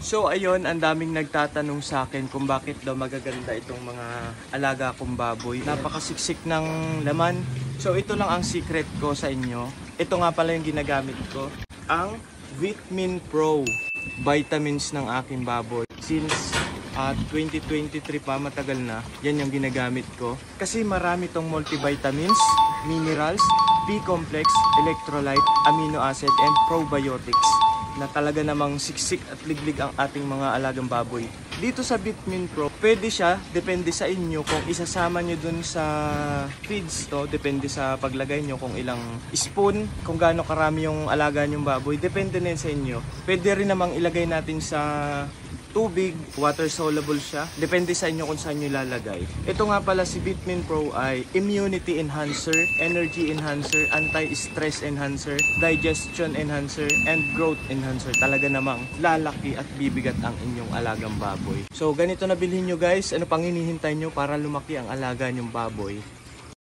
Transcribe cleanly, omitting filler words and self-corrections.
So ayun, ang daming nagtatanong sa akin kung bakit daw magaganda itong mga alaga kong baboy. Napakasiksik ng laman. So ito lang ang secret ko sa inyo. Ito nga pala yung ginagamit ko. Ang Vitamin Pro vitamins ng aking baboy. Since 2023 pa, matagal na, yan yung ginagamit ko. Kasi marami tong multivitamins, minerals, B-complex, electrolyte, amino acid, and probiotics na talaga namang siksik at liglig ang ating mga alagang baboy. Dito sa Vitamin Pro, pwede siya, depende sa inyo kung isasama nyo dun sa feeds to, depende sa paglagay nyo kung ilang spoon, kung gaano karami yung alaga nyong baboy, depende na sa inyo. Pwede rin namang ilagay natin sa tubig, water soluble siya. Depende sa inyo kung saan nyo ilalagay. Ito nga pala si Vitamin Pro ay immunity enhancer, energy enhancer, anti-stress enhancer, digestion enhancer, and growth enhancer. Talaga namang lalaki at bibigat ang inyong alagang baboy. So ganito na bilhin nyo guys. Ano pang hinihintay nyo para lumaki ang alaga nyong baboy?